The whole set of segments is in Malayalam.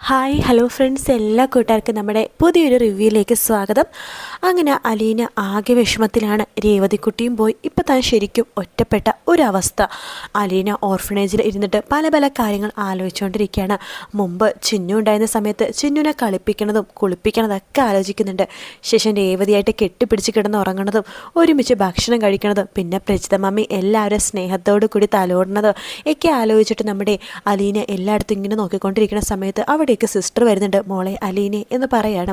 ഹായ് ഹലോ ഫ്രണ്ട്സ്, എല്ലാ കൂട്ടുകാർക്കും നമ്മുടെ പുതിയൊരു റിവ്യൂയിലേക്ക് സ്വാഗതം. അങ്ങനെ അലീന ആകെ വിഷമത്തിലാണ്. രേവതിക്കുട്ടിയും പോയി. ഇപ്പം താൻ ശരിക്കും ഒറ്റപ്പെട്ട ഒരവസ്ഥ. അലീന ഓർഫനേജിൽ ഇരുന്നിട്ട് പല പല കാര്യങ്ങൾ ആലോചിച്ചുകൊണ്ടിരിക്കുകയാണ്. മുമ്പ് ചിന്നു ഉണ്ടായിരുന്ന സമയത്ത് ചിന്നുനെ കളിപ്പിക്കുന്നതും കുളിപ്പിക്കുന്നതൊക്കെ ആലോചിക്കുന്നുണ്ട്. ശേഷം രേവതിയായിട്ട് കെട്ടിപ്പിടിച്ച് കിടന്ന് ഉറങ്ങുന്നതും ഒരുമിച്ച് ഭക്ഷണം കഴിക്കുന്നതും പിന്നെ പ്രജിത മമ്മി എല്ലാവരും സ്നേഹത്തോടു കൂടി തലോടുന്നതും ഒക്കെ ആലോചിച്ചിട്ട് നമ്മുടെ അലീന എല്ലായിടത്തും ഇങ്ങനെ നോക്കിക്കൊണ്ടിരിക്കുന്ന സമയത്ത് അവിടേക്ക് സിസ്റ്റർ വരുന്നുണ്ട്. മോളെ അലീനെ എന്ന് പറയാണ്.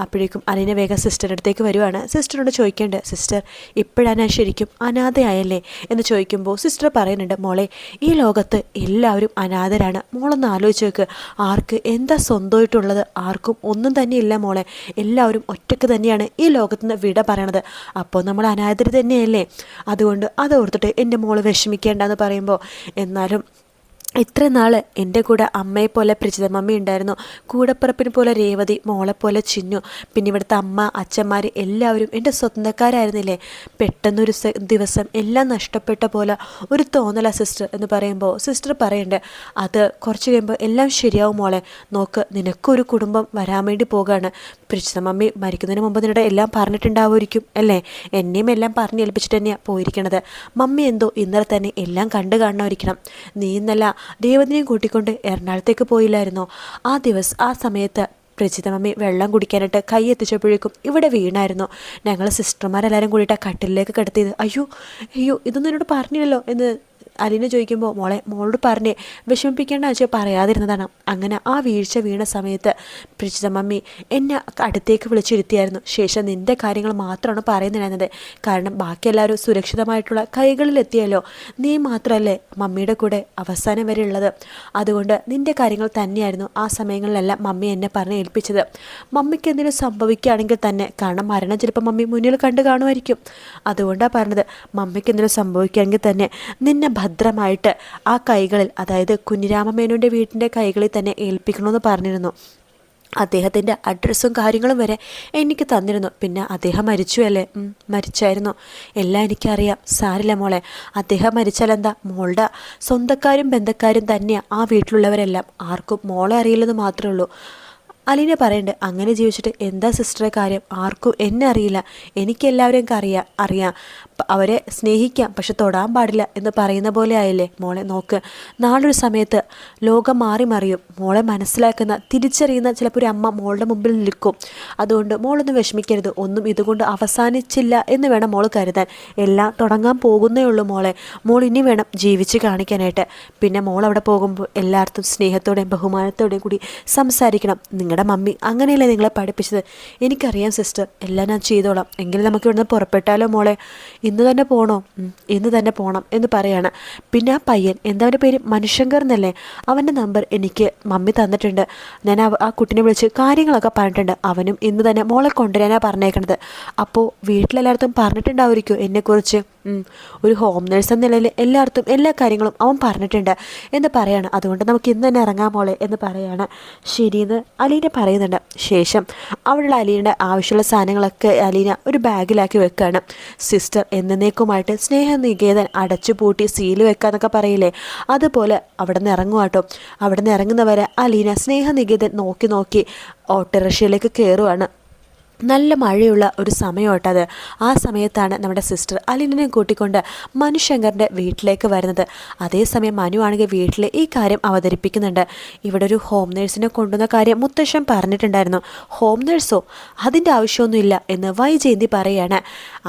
അപ്പോഴേക്കും അലീന വേഗം സിസ്റ്ററിൻ്റെ അടുത്തേക്ക് വരുവാണ്. സിസ്റ്ററിനോട് ചോദിക്കേണ്ടത്, സിസ്റ്റർ ഇപ്പോഴാണ് ഞാൻ ശരിക്കും അനാഥയായല്ലേ എന്ന് ചോദിക്കുമ്പോൾ സിസ്റ്റർ പറയുന്നുണ്ട്, മോളെ ഈ ലോകത്ത് എല്ലാവരും അനാഥരാണ്. മോളൊന്ന് ആലോചിച്ച് നോക്ക്, ആർക്ക് എന്താ സ്വന്തമായിട്ടുള്ളത്? ആർക്കും ഒന്നും തന്നെയില്ല മോളെ. എല്ലാവരും ഒറ്റയ്ക്ക് തന്നെയാണ് ഈ ലോകത്ത് നിന്ന് വിട പറയണത്. അപ്പോൾ നമ്മൾ അനാഥർ തന്നെയല്ലേ? അതുകൊണ്ട് അത് ഓർത്തിട്ട് എൻ്റെ മോള് വിഷമിക്കേണ്ടെന്ന് പറയുമ്പോൾ, എന്നാലും ഇത്ര നാൾ എൻ്റെ കൂടെ അമ്മയെപ്പോലെ പ്രജിത മമ്മി ഉണ്ടായിരുന്നു, കൂടപ്പിറപ്പിന് പോലെ രേവതി, മോളെപ്പോലെ ചിന്നു, പിന്നെ ഇവിടുത്തെ അമ്മ അച്ഛന്മാർ എല്ലാവരും എൻ്റെ സ്വന്തക്കാരായിരുന്നില്ലേ? പെട്ടെന്നൊരു ദിവസം എല്ലാം നഷ്ടപ്പെട്ട പോലെ ഒരു തോന്നല സിസ്റ്റർ എന്ന് പറയുമ്പോൾ സിസ്റ്റർ പറയണ്ടേ, അത് കുറച്ച് കഴിയുമ്പോൾ എല്ലാം ശരിയാവും മോളെ. നോക്ക്, നിനക്കൊരു കുടുംബം വരാൻ വേണ്ടി പോകുകയാണ്. പ്രജിത മമ്മി മരിക്കുന്നതിന് മുമ്പ് നിന്നോട് എല്ലാം പറഞ്ഞിട്ടുണ്ടാവുമായിരിക്കും അല്ലേ? എന്നെയും എല്ലാം പറഞ്ഞ് ഏൽപ്പിച്ചിട്ട് തന്നെയാണ് പോയിരിക്കണത്. മമ്മി എന്തോ ഇന്നലെ തന്നെ എല്ലാം കണ്ടു കാണണമായിരിക്കണം. നീ ഇന്നല്ല രേവതിനെയും കൂട്ടിക്കൊണ്ട് എറണാകുളത്തേക്ക് പോയില്ലായിരുന്നോ? ആ സമയത്ത് പ്രജിത മമ്മി വെള്ളം കുടിക്കാനായിട്ട് കൈ എത്തിച്ചപ്പോഴേക്കും ഇവിടെ വീണായിരുന്നു. ഞങ്ങൾ സിസ്റ്റർമാരെല്ലാവരും കൂടിയിട്ടാണ് കട്ടിലേക്ക് കിടത്തിയത്. അയ്യോ അയ്യോ, ഇതൊന്നും എന്നോട് പറഞ്ഞില്ലല്ലോ എന്ന് അലീന ചോദിക്കുമ്പോൾ, മോളോട് പറഞ്ഞേ, വിഷമിപ്പിക്കേണ്ട വെച്ചാൽ പറയാതിരുന്നതാണ്. അങ്ങനെ ആ വീഴ്ച വീണ സമയത്ത് പ്രജിത മമ്മി എന്നെ അടുത്തേക്ക് വിളിച്ചിരുത്തിയായിരുന്നു. ശേഷം നിൻ്റെ കാര്യങ്ങൾ മാത്രമാണ് പറയുന്നുണ്ടായിരുന്നത്. കാരണം ബാക്കി എല്ലാവരും സുരക്ഷിതമായിട്ടുള്ള കൈകളിലെത്തിയല്ലോ. നീ മാത്രമല്ലേ മമ്മിയുടെ കൂടെ അവസാനം വരെ ഉള്ളത്. അതുകൊണ്ട് നിൻ്റെ കാര്യങ്ങൾ തന്നെയായിരുന്നു ആ സമയങ്ങളിലെല്ലാം മമ്മി എന്നെ പറഞ്ഞ് ഏൽപ്പിച്ചത്. മമ്മിക്ക് എന്തെങ്കിലും സംഭവിക്കുകയാണെങ്കിൽ തന്നെ, കാരണം മരണം ചിലപ്പോൾ മമ്മി മുന്നിൽ കണ്ടു കാണുമായിരിക്കും. അതുകൊണ്ടാണ് പറഞ്ഞത്, മമ്മിക്ക് എന്തെങ്കിലും സംഭവിക്കുകയാണെങ്കിൽ തന്നെ നിന്നെ ഭദ്രമായിട്ട് ആ കൈകളിൽ, അതായത് കുഞ്ഞിരാമമേനോൻ്റെ വീട്ടിൻ്റെ കൈകളിൽ തന്നെ ഏൽപ്പിക്കണമെന്ന് പറഞ്ഞിരുന്നു. അദ്ദേഹത്തിൻ്റെ അഡ്രസ്സും കാര്യങ്ങളും വരെ എനിക്ക് തന്നിരുന്നു. പിന്നെ അദ്ദേഹം മരിച്ചു അല്ലേ? മരിച്ചായിരുന്നു. എല്ലാം എനിക്കറിയാം. സാരില്ല മോളെ, അദ്ദേഹം മരിച്ചാലെന്താ? മോളുടെ സ്വന്തക്കാരും ബന്ധക്കാരും തന്നെയാണ് ആ വീട്ടിലുള്ളവരെല്ലാം. ആർക്കും മോളെ അറിയില്ലെന്ന് മാത്രമേ ഉള്ളൂ. അലീന പറയണ്ട്, അങ്ങനെ ജീവിച്ചിട്ട് എന്താ സിസ്റ്ററെ കാര്യം? ആർക്കും എന്നെ അറിയില്ല, എനിക്ക് എല്ലാവരെയും അറിയാം. അവരെ സ്നേഹിക്കാം, പക്ഷെ തൊടാൻ പാടില്ല എന്ന് പറയുന്ന പോലെ ആയില്ലേ മോളെ? നോക്ക്, നാളൊരു സമയത്ത് ലോകം മാറി മറിയും. മോളെ മനസ്സിലാക്കുന്ന, തിരിച്ചറിയുന്ന ചിലപ്പോൾ ഒരു അമ്മ മോളുടെ മുമ്പിൽ നിൽക്കും. അതുകൊണ്ട് മോളൊന്നും വിഷമിക്കരുത്. ഒന്നും ഇതുകൊണ്ട് അവസാനിച്ചില്ല എന്ന് വേണം മോൾ കരുതാൻ. എല്ലാം തുടങ്ങാൻ പോകുന്നേ ഉള്ളൂ മോളെ. മോൾ ഇനി വേണം ജീവിച്ച് കാണിക്കാനായിട്ട്. പിന്നെ മോൾ അവിടെ പോകുമ്പോൾ എല്ലായിടത്തും സ്നേഹത്തോടെയും ബഹുമാനത്തോടെയും കൂടി സംസാരിക്കണം. നിങ്ങളുടെ മമ്മി അങ്ങനെയല്ലേ നിങ്ങളെ പഠിപ്പിച്ചത്? എനിക്കറിയാം സിസ്റ്റർ, എല്ലാം ഞാൻ ചെയ്തോളാം. എങ്കിലും നമുക്ക് ഇവിടുന്ന് പുറപ്പെട്ടാലോ മോളെ? ഇന്ന് തന്നെ പോകണോ? ഇന്ന് തന്നെ പോകണം എന്ന് പറയാണ്. പിന്നെ ആ പയ്യൻ, എന്താ അവൻ്റെ പേര്? മനുശങ്കർ എന്നല്ലേ? അവൻ്റെ നമ്പർ എനിക്ക് മമ്മി തന്നിട്ടുണ്ട്. ഞാൻ ആ കുട്ടിനെ വിളിച്ച് കാര്യങ്ങളൊക്കെ പറഞ്ഞിട്ടുണ്ട്. അവനും ഇന്ന് തന്നെ മോളെ കൊണ്ടുവരാനാണ് പറഞ്ഞേക്കണത്. അപ്പോൾ വീട്ടിലെല്ലായിടത്തും പറഞ്ഞിട്ടുണ്ടാവുമായിരിക്കും എന്നെക്കുറിച്ച്. ഒരു ഹോം നേഴ്സ് എന്ന നിലയിൽ എല്ലായിടത്തും എല്ലാ കാര്യങ്ങളും അവൻ പറഞ്ഞിട്ടുണ്ട് എന്ന് പറയാണ്. അതുകൊണ്ട് നമുക്ക് ഇന്ന് തന്നെ ഇറങ്ങാൻ മോളെ എന്ന് പറയാണ്. ശരിയെന്ന് അലീന പറയുന്നുണ്ട്. ശേഷം അവിടെയുള്ള അലീനയുടെ ആവശ്യമുള്ള സാധനങ്ങളൊക്കെ അലീന ഒരു ബാഗിലാക്കി വെക്കുകയാണ്. സിസ്റ്റർ എന്നേക്കുമായിട്ട് സ്നേഹനികേതൻ അടച്ചു പൂട്ടി സീല് വെക്കാന്നൊക്കെ പറയില്ലേ, അതുപോലെ അവിടെ നിന്ന് ഇറങ്ങുവാട്ടോ. അവിടെ നിന്ന് ഇറങ്ങുന്നവരെ അലീന സ്നേഹനികേതൻ നോക്കി ഓട്ടോറിക്ഷയിലേക്ക് കയറുവാണ്. നല്ല മഴയുള്ള ഒരു സമയമായിട്ടത്. ആ സമയത്താണ് നമ്മുടെ സിസ്റ്റർ അലീനനെ കൂട്ടിക്കൊണ്ട് മനുശങ്കറിൻ്റെ വീട്ടിലേക്ക് വരുന്നത്. അതേസമയം മനു ആണെങ്കിൽ വീട്ടിൽ ഈ കാര്യം അവതരിപ്പിക്കുന്നുണ്ട്. ഇവിടെ ഒരു ഹോം നേഴ്സിനെ കൊണ്ടുവന്ന കാര്യം മുത്തശ്ശൻ പറഞ്ഞിട്ടുണ്ടായിരുന്നു. ഹോം നേഴ്സോ? അതിൻ്റെ ആവശ്യമൊന്നുമില്ല എന്ന് വൈജയന്തി പറയാണ്.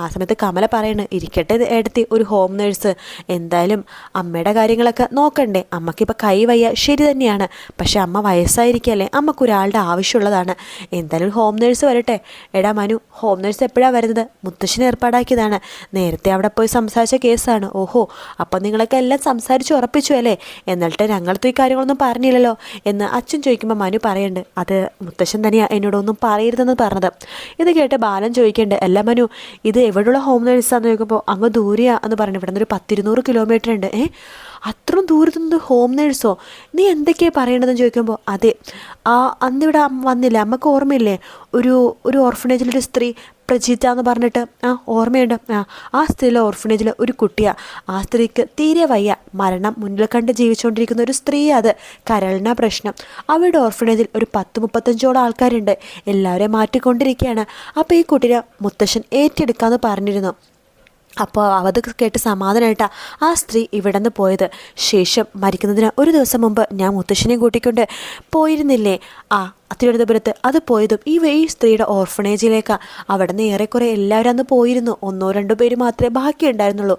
ആ സമയത്ത് കമല പറയണ്, ഇരിക്കട്ടെ എടുത്തി ഒരു ഹോം നേഴ്സ്. എന്തായാലും അമ്മയുടെ കാര്യങ്ങളൊക്കെ നോക്കണ്ടേ? അമ്മക്കിപ്പോൾ കൈ വയ്യ, ശരി തന്നെയാണ്. പക്ഷെ അമ്മ വയസ്സായിരിക്കല്ലേ, അമ്മക്കൊരാളുടെ ആവശ്യമുള്ളതാണ്. എന്തായാലും ഹോം നേഴ്സ് വരട്ടെ. എടാ മനു, ഹോം നേഴ്സ് എപ്പോഴാണ് വരുന്നത്? മുത്തശ്ശിനെ ഏർപ്പാടാക്കിയതാണ്. നേരത്തെ അവിടെ പോയി സംസാരിച്ച കേസാണ്. ഓഹോ, അപ്പം നിങ്ങളൊക്കെ എല്ലാം സംസാരിച്ച് ഉറപ്പിച്ചു അല്ലേ? എന്നിട്ട് ഞങ്ങൾക്ക് ഈ കാര്യങ്ങളൊന്നും പറഞ്ഞില്ലല്ലോ എന്ന് അച്ഛൻ ചോദിക്കുമ്പോൾ മനു പറയുന്നുണ്ട്, അത് മുത്തശ്ശൻ തന്നെയാണ് എന്നോടൊന്നും പറയരുതെന്ന് പറഞ്ഞത്. ഇത് കേട്ട് ബാലൻ ചോദിക്കേണ്ടത്, അല്ല മനു, ഇത് എവിടെയുള്ള ഹോം നേഴ്സാന്ന് ചോദിക്കുമ്പോൾ അങ്ങ് ദൂരെയാ എന്ന് പറഞ്ഞു. ഇവിടെ നിന്നൊരു 100-200 കിലോമീറ്റർ ഉണ്ട്. അത്രയും ദൂരത്തു നിന്ന് ഹോം നേഴ്സോ, നീ എന്തൊക്കെയാണ് പറയണതെന്ന് ചോദിക്കുമ്പോൾ അതെ, അന്നിവിടെ വന്നില്ല, അമ്മക്ക് ഓർമ്മയില്ലേ, ഒരു ഓർഫനേജിലൊരു സ്ത്രീ പ്രജീത എന്ന് പറഞ്ഞിട്ട് ഓർമ്മയുണ്ട്. ആ സ്ത്രീയിലെ ഓർഫനേജിൽ ഒരു കുട്ടിയാണ്. ആ സ്ത്രീക്ക് തീരെ വയ്യ, മരണം മുന്നിൽ കണ്ട് ജീവിച്ചുകൊണ്ടിരിക്കുന്ന ഒരു സ്ത്രീ. അത് കരളിന പ്രശ്നം. അവരുടെ ഓർഫനേജിൽ ഒരു 10-35 ആൾക്കാരുണ്ട്, എല്ലാവരെയും മാറ്റിക്കൊണ്ടിരിക്കുകയാണ്. അപ്പോൾ ഈ കുട്ടീനെ മുത്തശ്ശൻ ഏറ്റെടുക്കാമെന്ന് പറഞ്ഞിരുന്നു. അപ്പോൾ അത് കേട്ട് സമാധാനമായിട്ടാണ് ആ സ്ത്രീ ഇവിടെ നിന്ന് പോയത്. ശേഷം മരിക്കുന്നതിന് ഒരു ദിവസം മുമ്പ് ഞാൻ മുത്തശ്ശനെയും കൂട്ടിക്കൊണ്ട് പോയിരുന്നില്ലേ തിരുവനന്തപുരത്ത്, അത് പോയതും ഈ സ്ത്രീയുടെ ഓർഫനേജിലേക്കാണ്. അവിടെ നിന്ന് ഏറെക്കുറെ എല്ലാവരും അന്ന് പോയിരുന്നു. 1-2 പേര് മാത്രമേ ബാക്കിയുണ്ടായിരുന്നുള്ളൂ.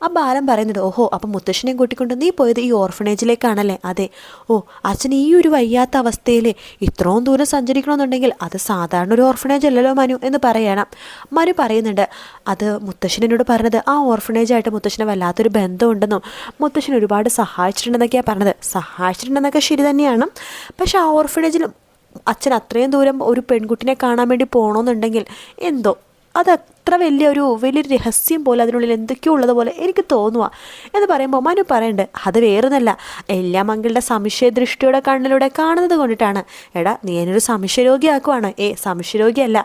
ആ ബാലൻ പറയുന്നുണ്ട്, ഓഹോ, അപ്പം മുത്തശ്ശനെയും കൂട്ടിക്കൊണ്ട് നീ പോയത് ഈ ഓർഫനേജിലേക്കാണല്ലേ? അതെ. ഓ, അച്ഛൻ ഈ ഒരു വയ്യാത്ത അവസ്ഥയിൽ ഇത്രയും ദൂരം സഞ്ചരിക്കണമെന്നുണ്ടെങ്കിൽ അത് സാധാരണ ഒരു ഓർഫനേജ് അല്ലല്ലോ മനു എന്ന് പറയണം. മനു പറയുന്നുണ്ട്, അത് മുത്തശ്ശനോട് പറഞ്ഞത് ആ ഓർഫനേജായിട്ട് മുത്തശ്ശന് വല്ലാത്തൊരു ബന്ധമുണ്ടെന്നും മുത്തശ്ശൻ ഒരുപാട് സഹായിച്ചിട്ടുണ്ടെന്നൊക്കെയാണ് പറഞ്ഞത്. സഹായിച്ചിട്ടുണ്ടെന്നൊക്കെ ശരി തന്നെയാണ്. പക്ഷെ ആ ഓർഫനേജിൽ അച്ഛൻ അത്രയും ദൂരം ഒരു പെൺകുട്ടിനെ കാണാൻ വേണ്ടി പോകണമെന്നുണ്ടെങ്കിൽ എന്തോ അതത്ര വലിയൊരു രഹസ്യം പോലെ, അതിനുള്ളിൽ എന്തൊക്കെയോ ഉള്ളതുപോലെ എനിക്ക് തോന്നുക എന്ന് പറയുമ്പോൾ മനു പറയണ്ട്, അത് വേറൊന്നല്ല, എല്ലാ മംഗളുടെ സംശയദൃഷ്ടിയുടെ കണ്ണിലൂടെ കാണുന്നത് കൊണ്ടിട്ടാണ്. എടാ, നീ എന്നൊരു സംശയരോഗിയാക്കുവാണ്. സംശയരോഗിയല്ല,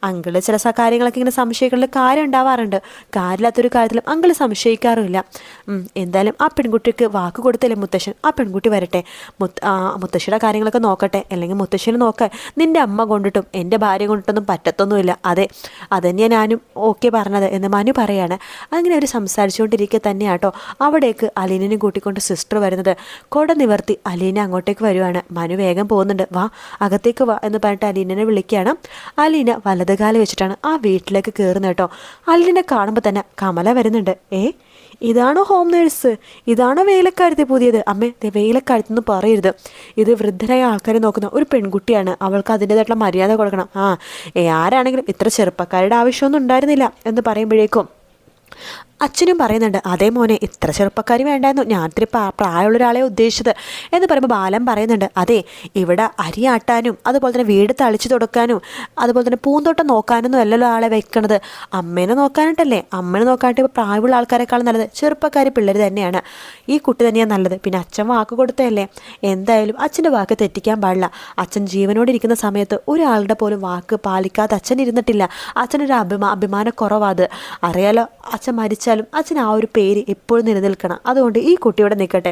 അങ്കിള് ചില കാര്യങ്ങളൊക്കെ ഇങ്ങനെ സംശയിക്കുന്ന കാര്യം ഉണ്ടാവാറുണ്ട്. കാര്യമില്ലാത്തൊരു കാര്യത്തിലും അങ്കിള് സംശയിക്കാറുമില്ല. എന്തായാലും ആ പെൺകുട്ടിക്ക് വാക്ക് കൊടുത്തല്ലേ മുത്തശ്ശൻ, ആ പെൺകുട്ടി വരട്ടെ, മുത്തശ്ശിയുടെ കാര്യങ്ങളൊക്കെ നോക്കട്ടെ, അല്ലെങ്കിൽ മുത്തശ്ശനെ നോക്കാൻ നിൻ്റെ അമ്മ കൊണ്ടിട്ടും എൻ്റെ ഭാര്യ കൊണ്ടിട്ടൊന്നും പറ്റത്തൊന്നുമില്ല. അതന്നെയാണ് ഞാനും ഓക്കെ പറഞ്ഞത് എന്ന് മനു പറയാണ്. അങ്ങനെ അവർ സംസാരിച്ചുകൊണ്ടിരിക്കുക തന്നെയാട്ടോ അവിടേക്ക് അലീനനെ കൂട്ടിക്കൊണ്ട് സിസ്റ്റർ വരുന്നത്. കൊട നിവർത്തി അലീന അങ്ങോട്ടേക്ക് വരുവാണ്. മനു വേഗം പോകുന്നുണ്ട്. വാ, അകത്തേക്ക് വാ എന്ന് പറഞ്ഞിട്ട് അലീനനെ വിളിക്കുകയാണ്. അലീന വലതുകാലം വെച്ചിട്ടാണ് ആ വീട്ടിലേക്ക് കയറുന്നത് കേട്ടോ. അലീനെ കാണുമ്പോൾ തന്നെ കമല വരുന്നുണ്ട്. ഇതാണോ ഹോം നേഴ്സ്? ഇതാണോ വേലക്കാരത്തെ പുതിയത്? അമ്മേ, വേലക്കാരത്തൊന്നും പറയരുത്, ഇത് വൃദ്ധരായ ആൾക്കാരെ നോക്കുന്ന ഒരു പെൺകുട്ടിയാണ്, അവൾക്ക് അതിൻ്റേതായിട്ടുള്ള മര്യാദ കൊടുക്കണം. ആരാണെങ്കിലും ഇത്ര ചെറുപ്പക്കാരുടെ ആവശ്യമൊന്നും ഉണ്ടായിരുന്നില്ല എന്ന് പറയുമ്പോഴേക്കും അച്ഛനും പറയുന്നുണ്ട്, അതേ മോനെ, ഇത്ര ചെറുപ്പക്കാരി വേണ്ടായിരുന്നു, ഞാൻ ഇത്തിരി പ്രായമുള്ള ഒരാളെ ഉദ്ദേശിച്ചത് എന്ന് പറയുമ്പോൾ ബാലൻ പറയുന്നുണ്ട്, അതെ, ഇവിടെ അരി ആട്ടാനും അതുപോലെ തന്നെ വീട് തളിച്ചു തുടക്കാനും അതുപോലെ തന്നെ പൂന്തോട്ടം നോക്കാനൊന്നും അല്ലല്ലോ ആളെ വെക്കണത്, അമ്മേനെ നോക്കാനായിട്ടല്ലേ. അമ്മേനെ നോക്കാനായിട്ട് ഇപ്പോൾ പ്രായമുള്ള ആൾക്കാരെക്കാളും നല്ലത് ചെറുപ്പക്കാരി പിള്ളേർ തന്നെയാണ്. ഈ കുട്ടി തന്നെയാണ് നല്ലത്. പിന്നെ അച്ഛൻ വാക്ക് കൊടുത്തതല്ലേ, എന്തായാലും അച്ഛൻ്റെ വാക്ക് തെറ്റിക്കാൻ പാടില്ല. അച്ഛൻ ജീവനോടിരിക്കുന്ന സമയത്ത് ഒരാളുടെ പോലും വാക്ക് പാലിക്കാതെ അച്ഛൻ ഇരുന്നിട്ടില്ല. അച്ഛനൊരു അഭിമാനക്കുറവാത് അറിയാലോ. അച്ഛൻ മരിച്ചാലും അച്ഛൻ ആ ഒരു പേര് എപ്പോഴും നിലനിൽക്കണം. അതുകൊണ്ട് ഈ കുട്ടിയോടെ നിൽക്കട്ടെ.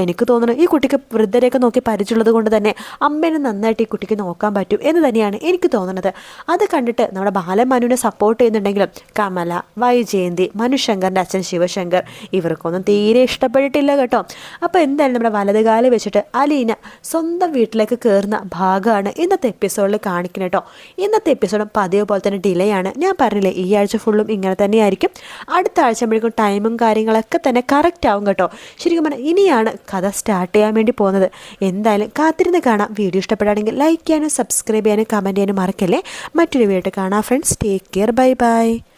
എനിക്ക് തോന്നുന്നു ഈ കുട്ടിക്ക് വൃദ്ധരെയൊക്കെ നോക്കി പരിചയമുള്ളത് കൊണ്ട് തന്നെ അമ്മേനെ നന്നായിട്ട് ഈ കുട്ടിക്ക് നോക്കാൻ പറ്റും എന്ന് തന്നെയാണ് എനിക്ക് തോന്നുന്നത്. അത് കണ്ടിട്ട് നമ്മുടെ ബാലൻ മനുവിനെ സപ്പോർട്ട് ചെയ്യുന്നുണ്ടെങ്കിലും കമല, വൈജയന്തി, മനുശങ്കറിൻ്റെ അച്ഛൻ ശിവശങ്കർ ഇവർക്കൊന്നും തീരെ ഇഷ്ടപ്പെട്ടിട്ടില്ല കേട്ടോ. അപ്പോൾ എന്തായാലും നമ്മുടെ വലതുകാലം വെച്ചിട്ട് അലീന സ്വന്തം വീട്ടിലേക്ക് കയറുന്ന ഭാഗമാണ് ഇന്നത്തെ എപ്പിസോഡിൽ കാണിക്കുന്നത് കേട്ടോ. ഇന്നത്തെ എപ്പിസോഡും പതിവ് പോലെ തന്നെ ഡിലേ ആണ്. ഞാൻ പറഞ്ഞില്ലേ, ഈ ആഴ്ച ഫുള്ളും ഇങ്ങനെ തന്നെയായിരിക്കും. അടുത്ത ആഴ്ചമ്പോഴേക്കും ടൈമും കാര്യങ്ങളൊക്കെ തന്നെ കറക്റ്റ് ആവും കേട്ടോ. ശരിക്കും പറഞ്ഞാൽ ഇനിയാണ് കഥ സ്റ്റാർട്ട് ചെയ്യാൻ വേണ്ടി പോകുന്നത്. എന്തായാലും കാത്തിരുന്ന് കാണാം. വീഡിയോ ഇഷ്ടപ്പെടുകയാണെങ്കിൽ ലൈക്ക് ചെയ്യാനും സബ്സ്ക്രൈബ് ചെയ്യാനും കമൻറ്റ് ചെയ്യാനും മറക്കല്ലേ. മറ്റൊരു വീഡിയോ കാണാം friends. Take care. Bye bye.